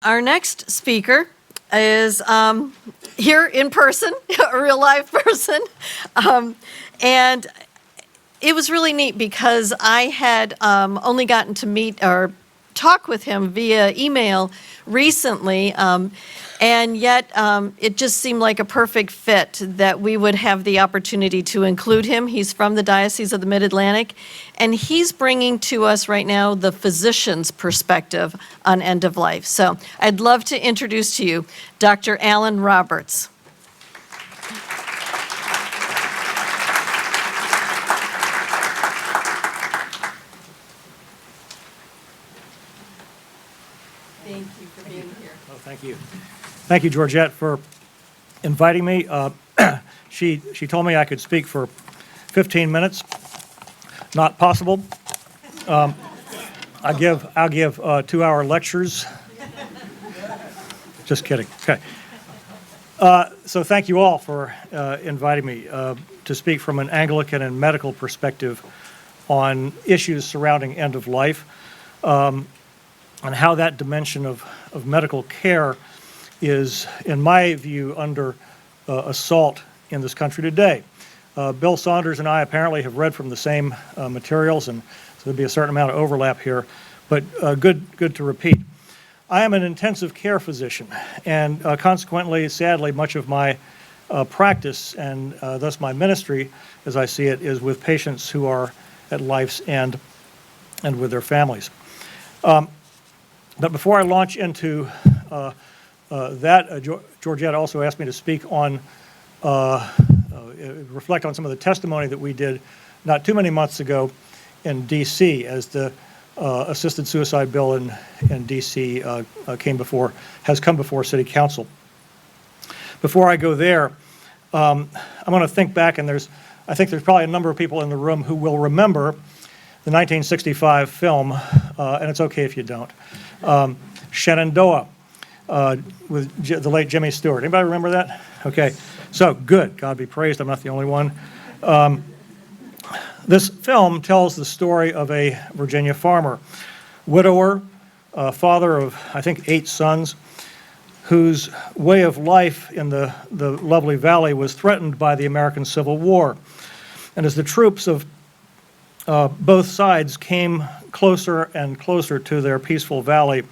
Our next speaker is here in person, a real live person. And it was really neat because I had only gotten to meet or talk with him via email recently. And yet it just seemed like a perfect fit that we would have the opportunity to include him. He's from the Diocese of the Mid-Atlantic, and he's bringing to us right now the physician's perspective on end of life. So I'd love to introduce to you Dr. Alan Roberts. Thank you for being here. Oh, thank you. Thank you, Georgette, for inviting me. She told me I could speak for 15 minutes. Not possible. I'll give 2-hour lectures. Just kidding. Okay. So thank you all for inviting me to speak from an Anglican and medical perspective on issues surrounding end of life, and how that dimension of medical care is, in my view, under assault in this country today. Bill Saunders and I apparently have read from the same materials, and so there'll be a certain amount of overlap here, but good to repeat. I am an intensive care physician, and consequently, sadly, much of my practice and thus my ministry, as I see it, is with patients who are at life's end and with their families. But before I launch into that, Georgette also asked me to speak on, reflect on some of the testimony that we did not too many months ago in D.C. as the assisted suicide bill in D.C. has come before City Council. Before I go there, I'm going to think back, and I think there's probably a number of people in the room who will remember the 1965 film, and it's okay if you don't, Shenandoah, with the late Jimmy Stewart. Anybody remember that? Okay, so good. God be praised, I'm not the only one. This film tells the story of a Virginia farmer, widower, father of, I think, 8 sons, whose way of life in the lovely valley was threatened by the American Civil War. And as the troops of both sides came closer and closer to their peaceful valley,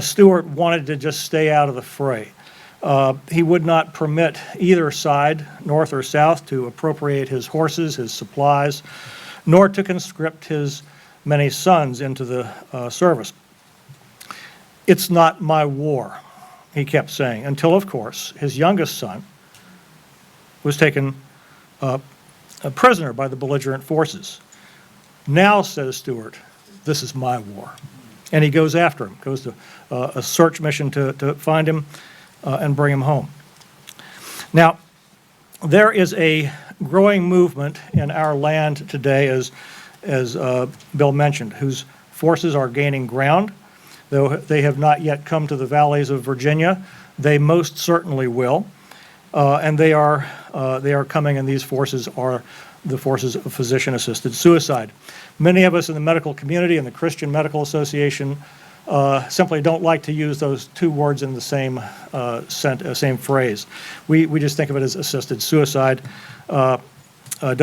Stewart wanted to just stay out of the fray. He would not permit either side, north or south, to appropriate his horses, his supplies, nor to conscript his many sons into the service. "It's not my war," he kept saying, until, of course, his youngest son was taken a prisoner by the belligerent forces. "Now," says Stewart, "this is my war." And he goes after him, goes to a search mission to find him and bring him home. Now, there is a growing movement in our land today, as Bill mentioned, whose forces are gaining ground. Though they have not yet come to the valleys of Virginia, they most certainly will. And they are coming, and these forces are the forces of physician-assisted suicide. Many of us in the medical community and the Christian Medical Association simply don't like to use those two words in the same phrase. We just think of it as assisted suicide, don't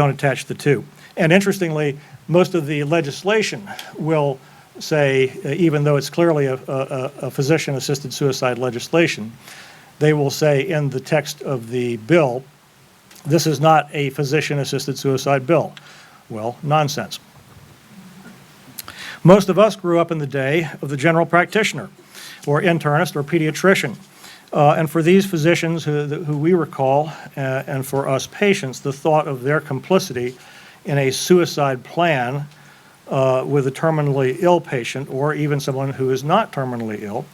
attach the two. And interestingly, most of the legislation will say, even though it's clearly a physician-assisted suicide legislation, they will say in the text of the bill, this is not a physician-assisted suicide bill. Well, nonsense. Most of us grew up in the day of the general practitioner or internist or pediatrician. And for these physicians who we recall, and for us patients, the thought of their complicity in a suicide plan with a terminally ill patient, or even someone who is not terminally ill,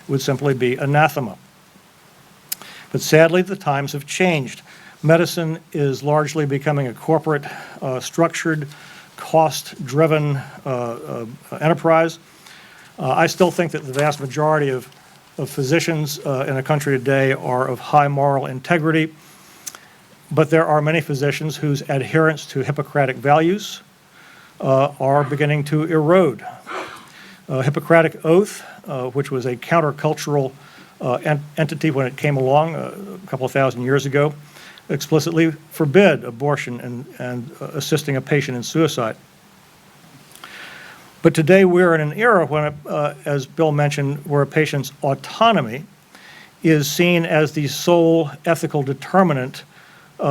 would simply be anathema. But sadly, the times have changed. Medicine is largely becoming a corporate, structured, cost-driven enterprise. I still think that the vast majority of physicians in the country today are of high moral integrity, but there are many physicians whose adherence to Hippocratic values are beginning to erode. Hippocratic Oath, which was a countercultural entity when it came along a couple of thousand years ago, explicitly forbid abortion and assisting a patient in suicide. But today we're in an era when, as Bill mentioned, where a patient's autonomy is seen as the sole ethical determinant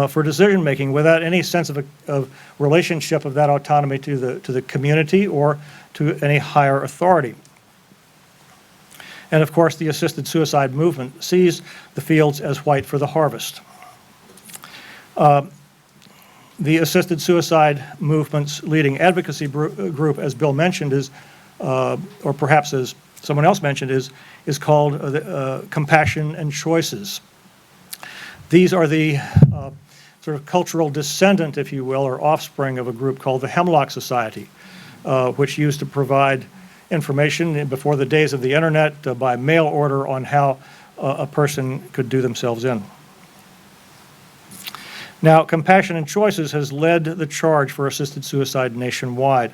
for decision-making, without any sense of relationship of that autonomy to the community or to any higher authority. And of course, the assisted suicide movement sees the fields as white for the harvest. The assisted suicide movement's leading advocacy group, as Bill mentioned, is, or perhaps as someone else mentioned, is called Compassion and Choices. These are the sort of cultural descendant, if you will, or offspring of a group called the Hemlock Society, which used to provide information before the days of the internet by mail order on how a person could do themselves in. Now, Compassion and Choices has led the charge for assisted suicide nationwide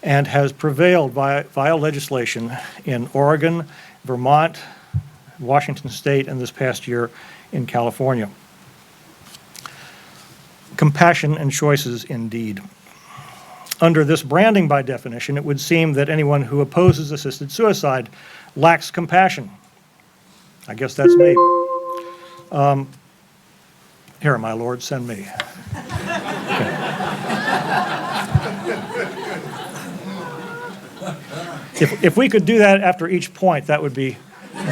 and has prevailed via legislation in Oregon, Vermont, Washington State, and this past year in California. Compassion and Choices indeed. Under this branding, by definition, it would seem that anyone who opposes assisted suicide lacks compassion. I guess that's me. Here, my lord, send me. Okay. If we could do that after each point, that would be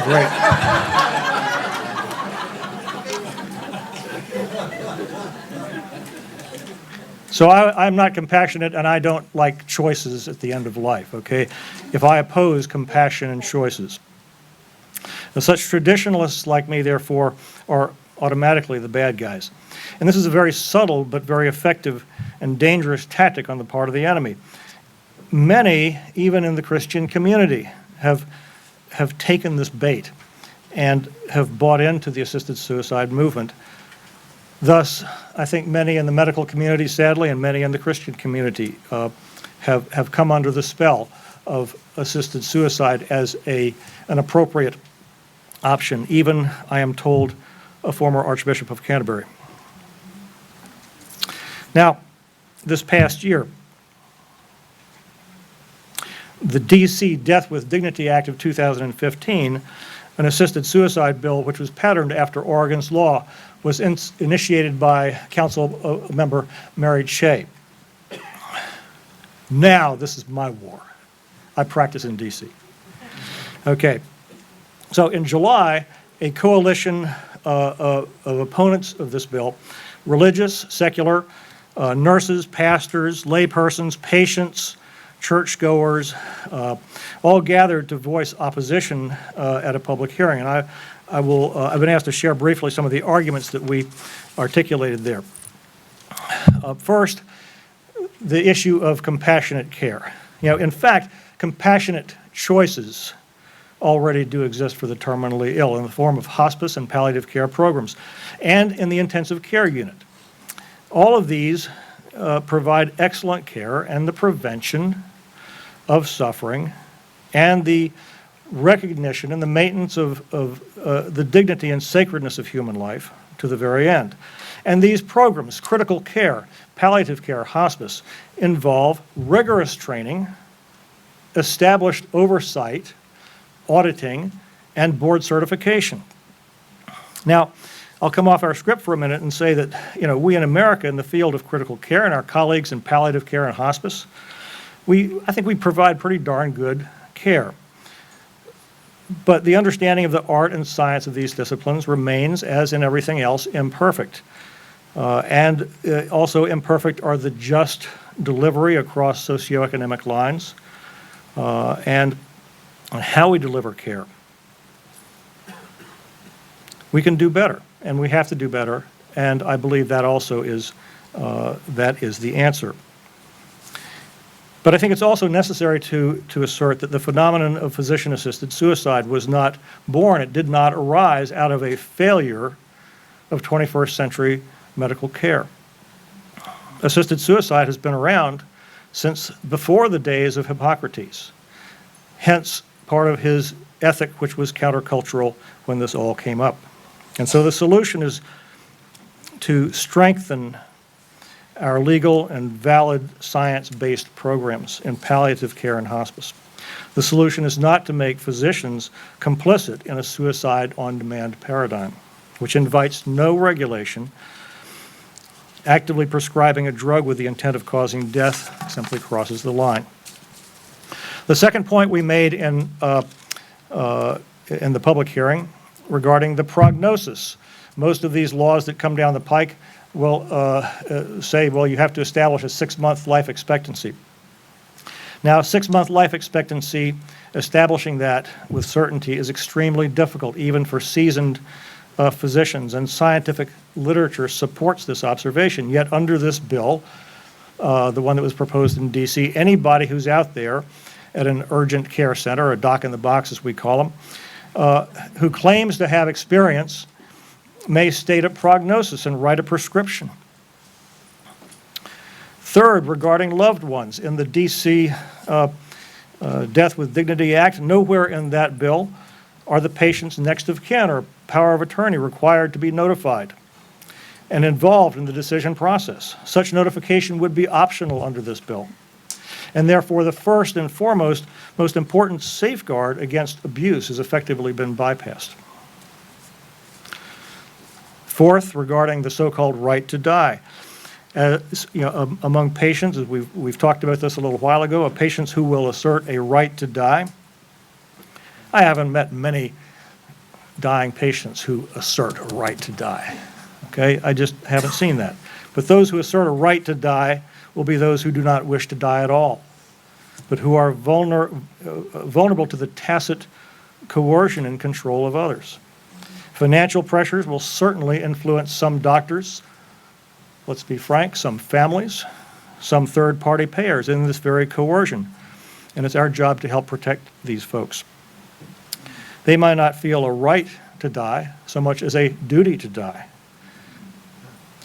great. So I'm not compassionate, and I don't like choices at the end of life, okay? If I oppose compassion and choices. Now, such traditionalists like me, therefore, are automatically the bad guys. And this is a very subtle but very effective and dangerous tactic on the part of the enemy. Many, even in the Christian community, have taken this bait and have bought into the assisted suicide movement. Thus, I think many in the medical community, sadly, and many in the Christian community have come under the spell of assisted suicide as an appropriate option, even, I am told, a former Archbishop of Canterbury. Now, this past year, the D.C. Death with Dignity Act of 2015, an assisted suicide bill which was patterned after Oregon's law, was initiated by Council member Mary Shea. Now, this is my war. I practice in D.C. Okay. So in July, a coalition of opponents of this bill, religious, secular, nurses, pastors, laypersons, patients, churchgoers, all gathered to voice opposition at a public hearing. And I've been asked to share briefly some of the arguments that we articulated there. First, the issue of compassionate care. In fact, compassionate choices already do exist for the terminally ill in the form of hospice and palliative care programs and in the intensive care unit. All of these provide excellent care and the prevention of suffering and the recognition and the maintenance of the dignity and sacredness of human life to the very end. And these programs, critical care, palliative care, hospice, involve rigorous training, established oversight, auditing, and board certification. Now, I'll come off our script for a minute and say that, we in America in the field of critical care and our colleagues in palliative care and hospice, I think we provide pretty darn good care. But the understanding of the art and science of these disciplines remains, as in everything else, imperfect. And also imperfect are the just delivery across socioeconomic lines and how we deliver care. We can do better, and we have to do better, and I believe that also is the answer. But I think it's also necessary to assert that the phenomenon of physician-assisted suicide was not born, it did not arise out of a failure of 21st century medical care. Assisted suicide has been around since before the days of Hippocrates. hence part of his ethic, which was countercultural when this all came up. And so the solution is to strengthen our legal and valid science-based programs in palliative care and hospice. The solution is not to make physicians complicit in a suicide on-demand paradigm, which invites no regulation. Actively prescribing a drug with the intent of causing death simply crosses the line. The second point we made in the public hearing regarding the prognosis. Most of these laws that come down the pike will say, well, you have to establish a 6-month life expectancy. Now, 6-month life expectancy, establishing that with certainty is extremely difficult, even for seasoned physicians, and scientific literature supports this observation. Yet under this bill, the one that was proposed in D.C., anybody who's out there at an urgent care center, or a doc in the box as we call them, who claims to have experience may state a prognosis and write a prescription. Third, regarding loved ones, in the D.C. Death with Dignity Act, nowhere in that bill are the patient's next of kin or power of attorney required to be notified and involved in the decision process. Such notification would be optional under this bill. And therefore, the first and foremost, most important safeguard against abuse has effectively been bypassed. Fourth, regarding the so-called right to die. Among patients, as we've talked about this a little while ago, of patients who will assert a right to die, I haven't met many dying patients who assert a right to die. Okay, I just haven't seen that. But those who assert a right to die will be those who do not wish to die at all, but who are vulnerable to the tacit coercion and control of others. Financial pressures will certainly influence some doctors, let's be frank, some families, some third-party payers in this very coercion. And it's our job to help protect these folks. They might not feel a right to die so much as a duty to die.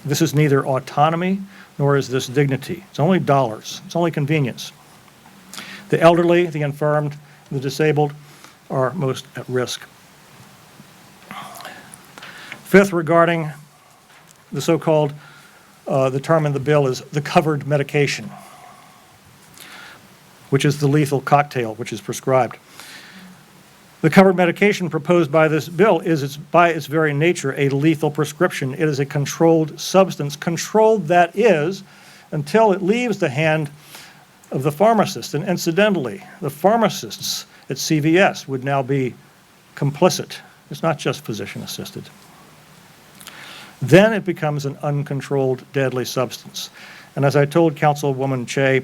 This is neither autonomy nor is this dignity. It's only dollars. It's only convenience. The elderly, the infirmed, the disabled are most at risk. Fifth, regarding the so-called, the term in the bill is the covered medication, which is the lethal cocktail which is prescribed. The covered medication proposed by this bill is, by its very nature, a lethal prescription. It is a controlled substance, controlled, that is, until it leaves the hand of the pharmacist. And incidentally, the pharmacists at CVS would now be complicit. It's not just physician-assisted. Then it becomes an uncontrolled, deadly substance. And as I told Councilwoman Che,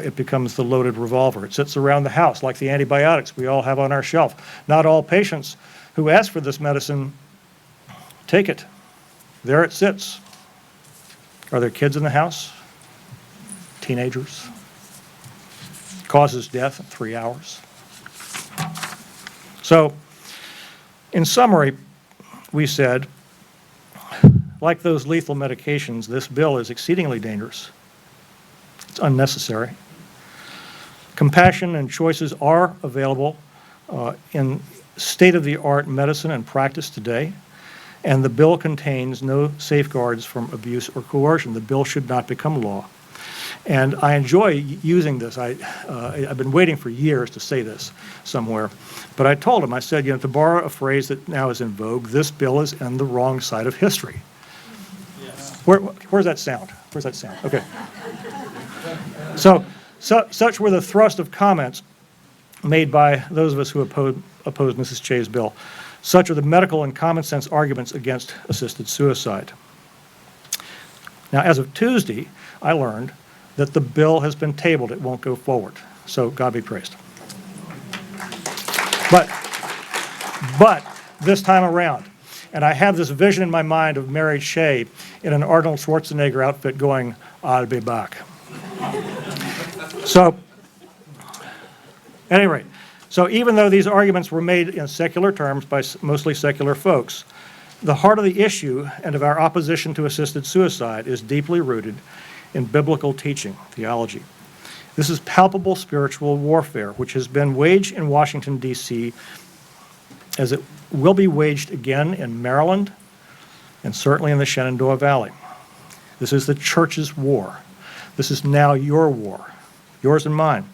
it becomes the loaded revolver. It sits around the house like the antibiotics we all have on our shelf. Not all patients who ask for this medicine take it. There it sits. Are there kids in the house? Teenagers? Causes death in 3 hours. So, in summary, we said, like those lethal medications, this bill is exceedingly dangerous. It's unnecessary. Compassion and choices are available in state-of-the-art medicine and practice today, and the bill contains no safeguards from abuse or coercion. The bill should not become law. And I enjoy using this. I've been waiting for years to say this somewhere. But I told him, I said, to borrow a phrase that now is in vogue, this bill is on the wrong side of history. Yes. Where's that sound? Where's that sound? Okay. So such were the thrust of comments made by those of us who opposed Mrs. Che's bill. Such are the medical and common sense arguments against assisted suicide. Now, as of Tuesday, I learned that the bill has been tabled. It won't go forward. So God be praised. But this time around, and I have this vision in my mind of Mary Shea in an Arnold Schwarzenegger outfit going, I'll be back. So, at any rate, so even though these arguments were made in secular terms by mostly secular folks, the heart of the issue and of our opposition to assisted suicide is deeply rooted in biblical teaching, theology. This is palpable spiritual warfare, which has been waged in Washington, D.C., as it will be waged again in Maryland and certainly in the Shenandoah Valley. This is the church's war. This is now your war, yours and mine.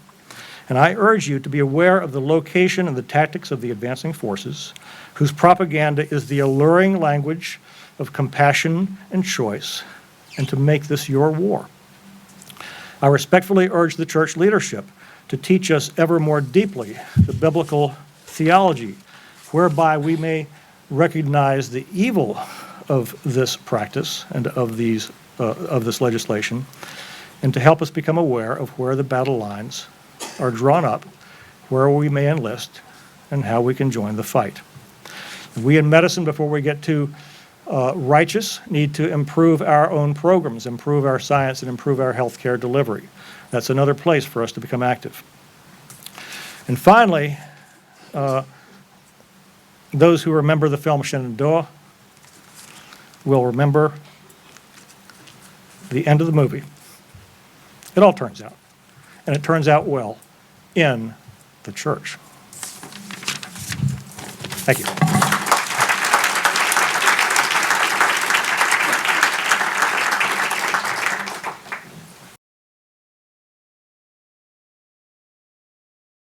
And I urge you to be aware of the location and the tactics of the advancing forces, whose propaganda is the alluring language of compassion and choice, and to make this your war. I respectfully urge the church leadership to teach us ever more deeply the biblical theology, whereby we may recognize the evil of this practice and of this legislation, and to help us become aware of where the battle lines are drawn up, where we may enlist, and how we can join the fight. We in medicine, before we get too righteous, need to improve our own programs, improve our science, and improve our healthcare delivery. That's another place for us to become active. And finally, those who remember the film Shenandoah will remember the end of the movie. It all turns out, and it turns out well in the church. Thank you.